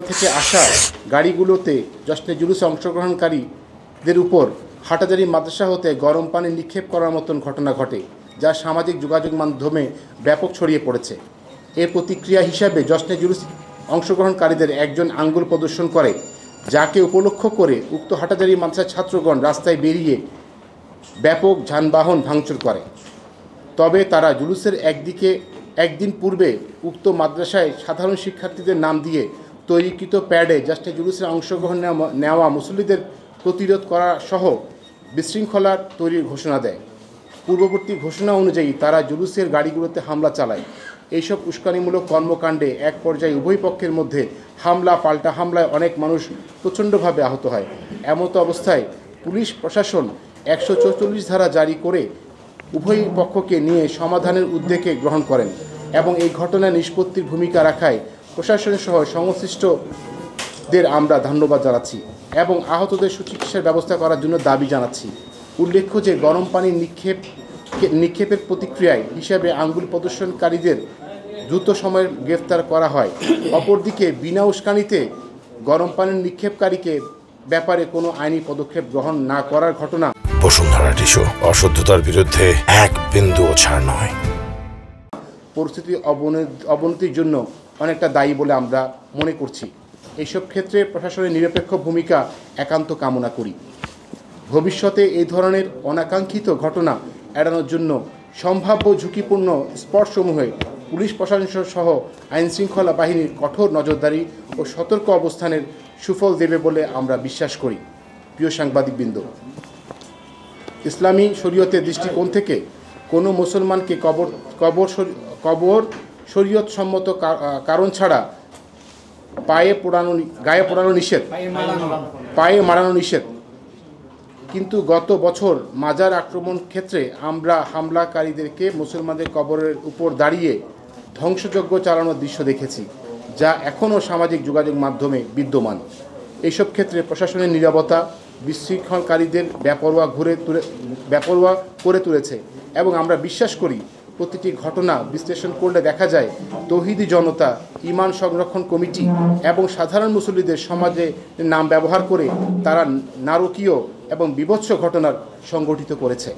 থেকে আসা গাড়িগুলোতে জশ্নে জুলুসে অংশগ্রহণকারীদের উপর হাটহাজারী মাদ্রাসা হতে গরম পানি নিক্ষেপ করার মতন ঘটনা ঘটে, যা সামাজিক যোগাযোগ মাধ্যমে ব্যাপক ছড়িয়ে পড়েছে। এর প্রতিক্রিয়া হিসাবে জশ্নে জুলুস অংশগ্রহণকারীদের একজন আঙ্গুল প্রদর্শন করে, যাকে উপলক্ষ করে উক্ত হাটহাজারী মাদ্রাসার ছাত্রগণ রাস্তায় বেরিয়ে ব্যাপক যানবাহন ভাঙচুর করে। তবে তারা জুলুসের একদিন পূর্বে উক্ত মাদ্রাসায় সাধারণ শিক্ষার্থীদের নাম দিয়ে তৈরিকৃত প্যাডে জশ্নে জুলুসের অংশগ্রহণ নেওয়া মুসল্লিদের প্রতিরোধ করা সহ বিশৃঙ্খলার তৈরির ঘোষণা দেয়। পূর্ববর্তী ঘোষণা অনুযায়ী তারা জুলুসের গাড়িগুলোতে হামলা চালায়। এইসব উস্কানিমূলক কর্মকাণ্ডে এক পর্যায়ে উভয় পক্ষের মধ্যে হামলা পাল্টা হামলায় অনেক মানুষ প্রচণ্ডভাবে আহত হয়। এমতো অবস্থায় পুলিশ প্রশাসন 144 ধারা জারি করে উভয় পক্ষকে নিয়ে সমাধানের উদ্যোগ গ্রহণ করেন এবং এই ঘটনায় নিষ্পত্তির ভূমিকা রাখায় প্রশাসন সহ সংশ্লিষ্টদের আমরা ধন্যবাদ জানাচ্ছি এবং আহতদের সুচিকিৎসার ব্যবস্থা করার জন্য দাবি জানাচ্ছি। উল্লেখ্য যে গরম পানি নিক্ষেপের প্রতিক্রিয়ায় হিসাবে আঙ্গুল প্রদর্শনকারীদের দ্রুত সময়ে গ্রেফতার করা হয়। অপরদিকে বিনা উস্কানিতে গরম পানির নিক্ষেপকারীকে ব্যাপারে কোনো আইনি পদক্ষেপ গ্রহণ না করার ঘটনা বসুন্ধরা টিস্যু অশুদ্ধতার বিরুদ্ধে এক বিন্দুও ছাড় নয়। পরিস্থিতি অবনতির জন্য অনেকটা দায়ী বলে আমরা মনে করছি। এইসব ক্ষেত্রে প্রশাসনের নিরপেক্ষ ভূমিকা একান্ত কামনা করি। ভবিষ্যতে এই ধরনের অনাকাঙ্ক্ষিত ঘটনা এড়ানোর জন্য সম্ভাব্য ঝুঁকিপূর্ণ স্পটসমূহে পুলিশ প্রশাসন সহ আইনশৃঙ্খলা বাহিনীর কঠোর নজরদারি ও সতর্ক অবস্থানের সুফল দেবে বলে আমরা বিশ্বাস করি। প্রিয় সাংবাদিকবৃন্দ, ইসলামী শরীয়তের দৃষ্টিকোণ থেকে কোনো মুসলমানকে কবর শরীয়তসম্মত কারণ ছাড়া পায়ে মারানো নিষেধ। কিন্তু গত বছর মাজার আক্রমণ ক্ষেত্রে আমরা হামলাকারীদেরকে মুসলমানদের কবরের উপর দাঁড়িয়ে ধ্বংসযজ্ঞ চালানোর দৃশ্য দেখেছি, যা এখনও সামাজিক যোগাযোগ মাধ্যমে বিদ্যমান। এইসব ক্ষেত্রে প্রশাসনের নীরবতা বিশৃঙ্খলকারীদের বেপরোয়া করে তুলেছে এবং আমরা বিশ্বাস করি প্রতিটি ঘটনা বিশ্লেষণ করলে দেখা যায় তৌহিদি জনতা, ঈমান সংরক্ষণ কমিটি এবং সাধারণ মুসল্লিদের সমাজে নাম ব্যবহার করে তারা নারকীয় এবং বীভৎস ঘটনা সংগঠিত করেছে।